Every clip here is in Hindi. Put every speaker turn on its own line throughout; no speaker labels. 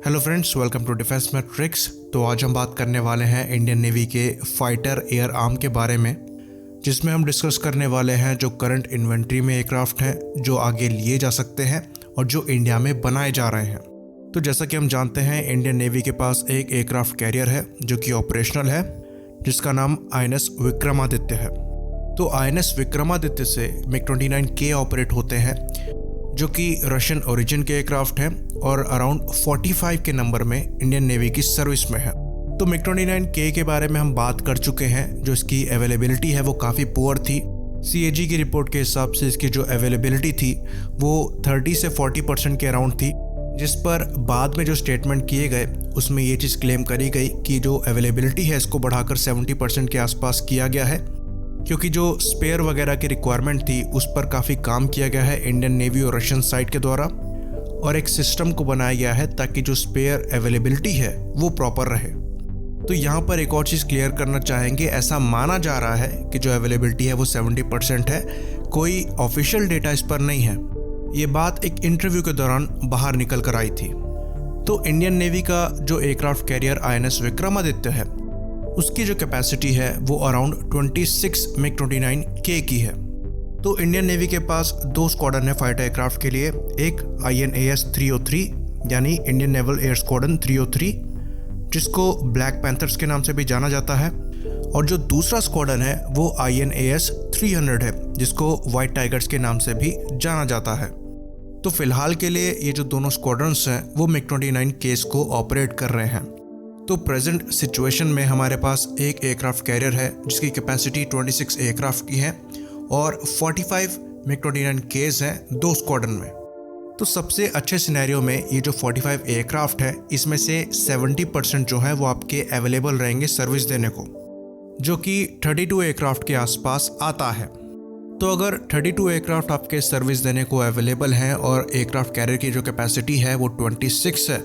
Hello friends, welcome to defence matrix. तो आज हम बात करने वाले हैं इंडियन नेवी के फाइटर एयर आर्म के बारे में, जिसमें हम डिस्कस करने वाले हैं जो करंट इन्वेंट्री में एयरक्राफ्ट हैं जो आगे लिए जा सकते हैं और जो इंडिया में बनाए जा रहे हैं। तो जैसा कि हम जानते हैं, इंडियन नेवी के पास एक एयरक्राफ्ट कैरियर है जो कि ऑपरेशनल है, जिसका नाम INS विक्रमादित्य है। तो INS विक्रमादित्य से MiG-29K ऑपरेट होते हैं, जो कि रशियन ओरिजिन के एयरक्राफ्ट हैं और अराउंड 45 के नंबर में इंडियन नेवी की सर्विस में है। तो MiG-29K के बारे में हम बात कर चुके हैं। जो इसकी अवेलेबिलिटी है वो काफ़ी पुअर थी। CAG की रिपोर्ट के हिसाब से इसकी जो अवेलेबिलिटी थी वो 30 से 40% के अराउंड थी, जिस पर बाद में जो स्टेटमेंट किए गए उसमें ये चीज़ क्लेम करी गई कि जो अवेलेबिलिटी है इसको बढ़ाकर 70% के आसपास किया गया है, क्योंकि जो स्पेयर वगैरह की रिक्वायरमेंट थी उस पर काफ़ी काम किया गया है इंडियन नेवी और रशियन साइड के द्वारा, और एक सिस्टम को बनाया गया है ताकि जो स्पेयर अवेलेबिलिटी है वो प्रॉपर रहे। तो यहाँ पर एक और चीज़ क्लियर करना चाहेंगे, ऐसा माना जा रहा है कि जो अवेलेबिलिटी है वो 70% है, कोई ऑफिशियल डेटा इस पर नहीं है। ये बात एक इंटरव्यू के दौरान बाहर निकल कर आई थी। तो इंडियन नेवी का जो एयरक्राफ्ट कैरियर INS विक्रमादित्य है उसकी जो कैपेसिटी है वो अराउंड 26 MiG-29K की है। तो इंडियन नेवी के पास 2 स्क्वाड्रन है फाइटर एयरक्राफ्ट के लिए, एक INAS 303 यानी इंडियन नेवल एयर स्क्वाड्रन 303, जिसको ब्लैक पैंथर्स के नाम से भी जाना जाता है, और जो दूसरा स्क्वाड्रन है वो INAS 300 है, जिसको वाइट टाइगर्स के नाम से भी जाना जाता है। तो फिलहाल के लिए ये जो दोनों स्क्वाड्रन्स हैं वो MiG-29K को ऑपरेट कर रहे हैं। तो प्रेजेंट सिचुएशन में हमारे पास एक एयरक्राफ्ट कैरियर है जिसकी कैपेसिटी 26 एयरक्राफ्ट की है और 45 MiG-29K हैं 2 स्क्वाड्रन में। तो सबसे अच्छे सिनेरियो में ये जो 45 एयरक्राफ्ट है इसमें से 70% जो है वो आपके अवेलेबल रहेंगे सर्विस देने को, जो कि 32 एयरक्राफ्ट के आसपास आता है। तो अगर 32 एयरक्राफ्ट आपके सर्विस देने को अवेलेबल हैं और एयरक्राफ्ट कैरियर की जो कैपेसिटी है वो 26 है,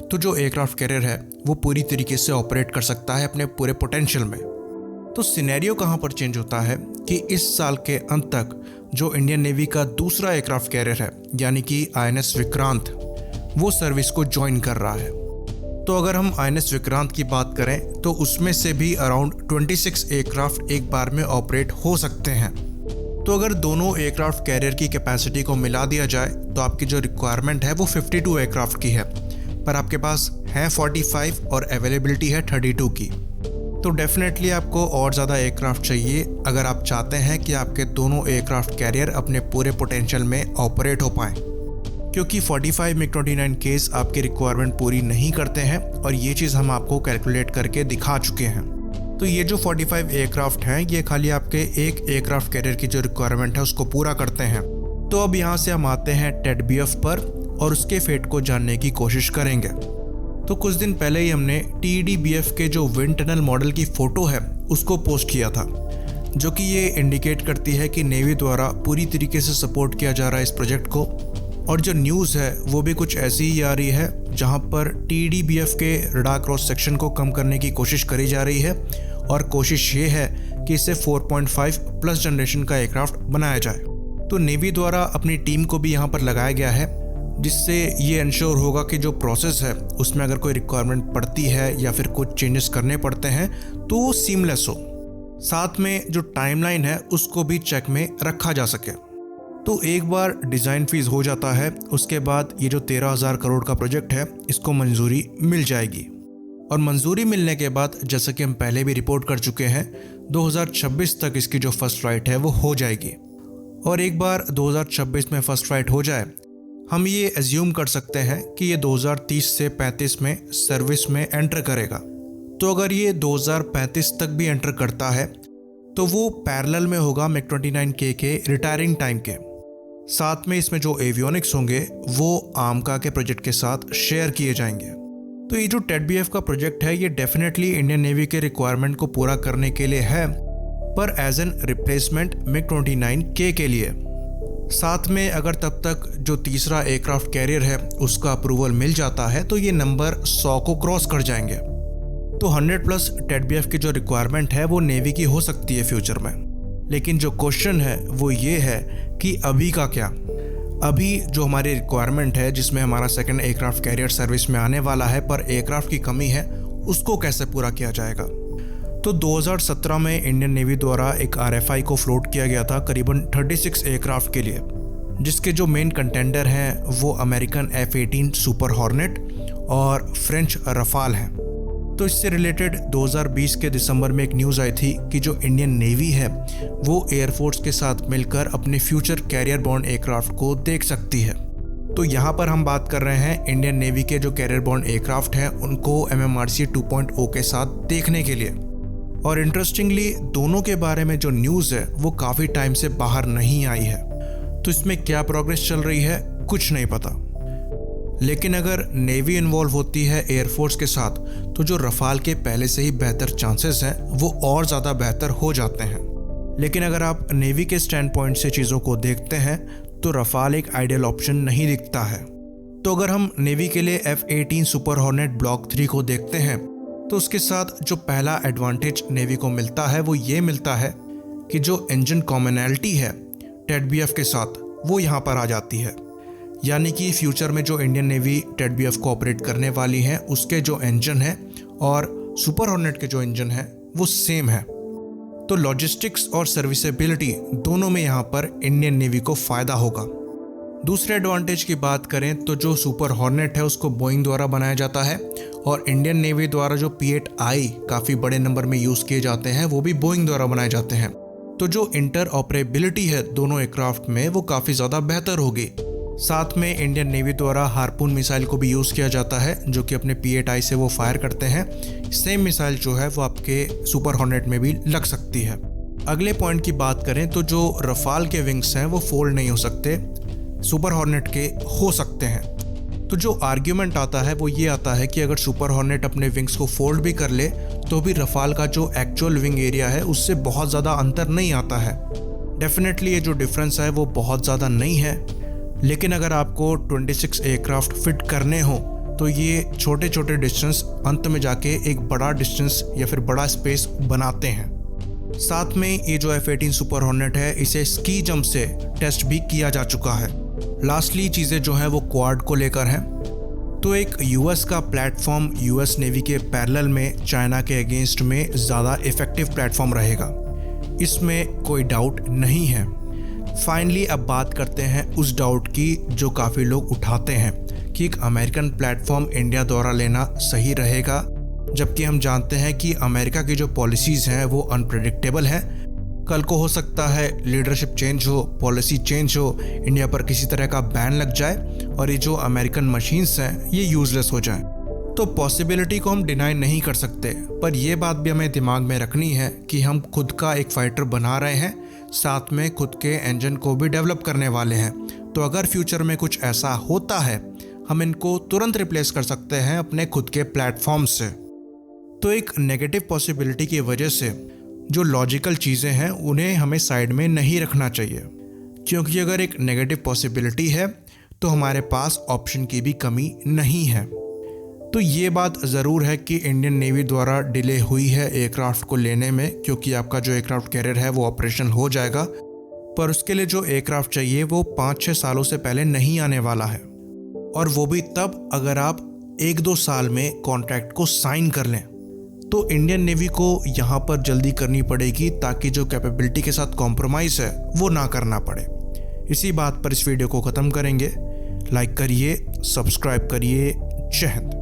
तो जो एयरक्राफ्ट कैरियर है वो पूरी तरीके से ऑपरेट कर सकता है अपने पूरे पोटेंशियल में। तो सिनेरियो कहाँ पर चेंज होता है कि इस साल के अंत तक जो इंडियन नेवी का दूसरा एयरक्राफ्ट कैरियर है यानी कि INS विक्रांत, वो सर्विस को ज्वाइन कर रहा है। तो अगर हम INS विक्रांत की बात करें तो उसमें से भी अराउंड 26 एयरक्राफ्ट एक बार में ऑपरेट हो सकते हैं। तो अगर दोनों एयरक्राफ्ट कैरियर की कैपेसिटी को मिला दिया जाए तो आपकी जो रिक्वायरमेंट है वो 52 एयरक्राफ्ट की है, पर आपके पास है 45 और अवेलेबिलिटी है 32 की। तो डेफिनेटली आपको और ज़्यादा एयरक्राफ्ट चाहिए अगर आप चाहते हैं कि आपके दोनों एयरक्राफ्ट कैरियर अपने पूरे पोटेंशियल में ऑपरेट हो पाएँ, क्योंकि 45 MiG-29K आपकी रिक्वायरमेंट पूरी नहीं करते हैं, और ये चीज़ हम आपको कैलकुलेट करके दिखा चुके हैं। तो ये जो 45 एयरक्राफ्ट हैं ये खाली आपके एक एयरक्राफ्ट कैरियर की जो रिक्वायरमेंट है उसको पूरा करते हैं। तो अब यहाँ से हम आते हैं TEDBF पर और उसके फेट को जानने की कोशिश करेंगे। तो कुछ दिन पहले ही हमने TEDBF के जो विंड टनल मॉडल की फ़ोटो है उसको पोस्ट किया था, जो कि ये इंडिकेट करती है कि नेवी द्वारा पूरी तरीके से सपोर्ट किया जा रहा है इस प्रोजेक्ट को। और जो न्यूज़ है वो भी कुछ ऐसी ही आ रही है, जहाँ पर TEDBF के रडार क्रॉस सेक्शन को कम करने की कोशिश करी जा रही है, और कोशिश ये है कि इससे 4.5 प्लस जनरेशन का एयरक्राफ्ट बनाया जाए। तो नेवी द्वारा अपनी टीम को भी यहाँ पर लगाया गया है, जिससे ये इंश्योर होगा कि जो प्रोसेस है उसमें अगर कोई रिक्वायरमेंट पड़ती है या फिर कुछ चेंजेस करने पड़ते हैं तो वो सीमलेस हो। साथ में जो टाइमलाइन है उसको भी चेक में रखा जा सके। तो एक बार डिज़ाइन फीस हो जाता है उसके बाद ये जो 13,000 करोड़ का प्रोजेक्ट है इसको मंजूरी मिल जाएगी, और मंजूरी मिलने के बाद जैसा कि हम पहले भी रिपोर्ट कर चुके हैं 2026 तक इसकी जो फर्स्ट फ्लाइट है वो हो जाएगी। और एक बार 2026 में फर्स्ट फ्लाइट हो जाए, हम ये एज्यूम कर सकते हैं कि ये 2030 से 35 में सर्विस में एंटर करेगा। तो अगर ये 2035 तक भी एंटर करता है तो वो पैरेलल में होगा MiG-29K के रिटायरिंग टाइम के। साथ में इसमें जो एवियोनिक्स होंगे वो आर्मका के प्रोजेक्ट के साथ शेयर किए जाएंगे। तो ये जो TEDBF का प्रोजेक्ट है ये डेफिनेटली इंडियन नेवी के रिक्वायरमेंट को पूरा करने के लिए है, पर एज एन रिप्लेसमेंट MiG-29K के लिए। साथ में अगर तब तक जो तीसरा एयरक्राफ्ट कैरियर है उसका अप्रूवल मिल जाता है तो ये नंबर 100 को क्रॉस कर जाएंगे। तो 100 प्लस TEDBF की जो रिक्वायरमेंट है वो नेवी की हो सकती है फ्यूचर में। लेकिन जो क्वेश्चन है वो ये है कि अभी का क्या। अभी जो हमारी रिक्वायरमेंट है जिसमें हमारा सेकंड एयरक्राफ्ट कैरियर सर्विस में आने वाला है, पर एयरक्राफ्ट की कमी है, उसको कैसे पूरा किया जाएगा। तो 2017 में इंडियन नेवी द्वारा एक RFI को फ्लोट किया गया था करीबन 36 एयरक्राफ्ट के लिए, जिसके जो मेन कंटेंडर हैं वो अमेरिकन F-18 सुपर हॉर्नेट और फ्रेंच रफाल हैं। तो इससे रिलेटेड 2020 के दिसंबर में एक न्यूज़ आई थी कि जो इंडियन नेवी है वो एयरफोर्स के साथ मिलकर अपने फ्यूचर कैरियर बॉर्न एयरक्राफ्ट को देख सकती है। तो यहाँ पर हम बात कर रहे हैं इंडियन नेवी के जो कैरियर बॉर्न एयरक्राफ्ट हैं उनको MMRC 2.0 के साथ देखने के लिए। और इंटरेस्टिंगली दोनों के बारे में जो न्यूज़ है वो काफ़ी टाइम से बाहर नहीं आई है, तो इसमें क्या प्रोग्रेस चल रही है कुछ नहीं पता। लेकिन अगर नेवी इन्वॉल्व होती है एयरफोर्स के साथ तो जो रफाल के पहले से ही बेहतर चांसेस हैं वो और ज़्यादा बेहतर हो जाते हैं। लेकिन अगर आप नेवी के स्टैंड पॉइंट से चीज़ों को देखते हैं तो रफाल एक आइडियल ऑप्शन नहीं दिखता है। तो अगर हम नेवी के लिए F-18 सुपर हॉर्नेट ब्लॉक 3 को देखते हैं तो उसके साथ जो पहला एडवांटेज नेवी को मिलता है वो ये मिलता है कि जो इंजन कॉमनैलिटी है TEDBF के साथ वो यहाँ पर आ जाती है। यानी कि फ्यूचर में जो इंडियन नेवी TEDBF को ऑपरेट करने वाली है उसके जो इंजन है और सुपर हॉर्नेट के जो इंजन है वो सेम है। तो लॉजिस्टिक्स और सर्विसेबिलिटी दोनों में यहाँ पर इंडियन नेवी को फ़ायदा होगा। दूसरे एडवांटेज की बात करें तो जो सुपर हॉर्नेट है उसको बोइंग द्वारा बनाया जाता है और इंडियन नेवी द्वारा जो P-8I काफ़ी बड़े नंबर में यूज़ किए जाते हैं वो भी बोइंग द्वारा बनाए जाते हैं। तो जो इंटर ऑपरेबिलिटी है दोनों एयरक्राफ्ट में वो काफ़ी ज़्यादा बेहतर होगी। साथ में इंडियन नेवी द्वारा हार्पून मिसाइल को भी यूज़ किया जाता है जो कि अपने P-8I से वो फायर करते हैं। सेम मिसाइल जो है वो आपके सुपर हॉर्नेट में भी लग सकती है। अगले पॉइंट की बात करें तो जो रफाल के विंग्स हैं वो फोल्ड नहीं हो सकते, सुपर हॉर्नेट के हो सकते हैं। तो जो आर्ग्यूमेंट आता है वो ये आता है कि अगर सुपर हॉर्नेट अपने विंग्स को फोल्ड भी कर ले तो भी रफाल का जो एक्चुअल विंग एरिया है उससे बहुत ज़्यादा अंतर नहीं आता है। डेफिनेटली ये जो डिफरेंस है वो बहुत ज़्यादा नहीं है, लेकिन अगर आपको 26 एयरक्राफ्ट फिट करने हो तो ये छोटे छोटे डिस्टेंस अंत में जाके एक बड़ा डिस्टेंस या फिर बड़ा स्पेस बनाते हैं। साथ में ये जो F-18 सुपर हॉर्नेट है इसे स्की जंप से टेस्ट भी किया जा चुका है। लास्टली चीज़ें जो हैं वो क्वाड को लेकर हैं। तो एक US का प्लेटफॉर्म US नेवी के पैरेलल में चाइना के अगेंस्ट में ज़्यादा इफेक्टिव प्लेटफॉर्म रहेगा, इसमें कोई डाउट नहीं है। फाइनली अब बात करते हैं उस डाउट की जो काफ़ी लोग उठाते हैं कि एक अमेरिकन प्लेटफॉर्म इंडिया द्वारा लेना सही रहेगा, जबकि हम जानते हैं कि अमेरिका की जो पॉलिसीज़ हैं वो अनप्रेडिक्टेबल हैं। कल को हो सकता है लीडरशिप चेंज हो, पॉलिसी चेंज हो, इंडिया पर किसी तरह का बैन लग जाए और ये जो अमेरिकन मशीन्स हैं ये यूज़लेस हो जाएं। तो पॉसिबिलिटी को हम डिनाई नहीं कर सकते, पर यह बात भी हमें दिमाग में रखनी है कि हम खुद का एक फाइटर बना रहे हैं, साथ में खुद के इंजन को भी डेवलप करने वाले हैं। तो अगर फ्यूचर में कुछ ऐसा होता है हम इनको तुरंत रिप्लेस कर सकते हैं अपने खुद के प्लेटफॉर्म से। तो एक नेगेटिव पॉसिबिलिटी की वजह से जो लॉजिकल चीज़ें हैं उन्हें हमें साइड में नहीं रखना चाहिए, क्योंकि अगर एक नेगेटिव पॉसिबिलिटी है तो हमारे पास ऑप्शन की भी कमी नहीं है। तो ये बात ज़रूर है कि इंडियन नेवी द्वारा डिले हुई है एयरक्राफ्ट को लेने में, क्योंकि आपका जो एयरक्राफ्ट कैरियर है वो ऑपरेशनल हो जाएगा, पर उसके लिए जो एयरक्राफ्ट चाहिए वो 5-6 सालों से पहले नहीं आने वाला है, और वो भी तब अगर आप 1-2 साल में कॉन्ट्रैक्ट को साइन कर लें। तो इंडियन नेवी को यहाँ पर जल्दी करनी पड़ेगी ताकि जो कैपेबिलिटी के साथ कॉम्प्रोमाइज़ है वो ना करना पड़े। इसी बात पर इस वीडियो को ख़त्म करेंगे। लाइक करिए, सब्सक्राइब करिए। जय हिंद।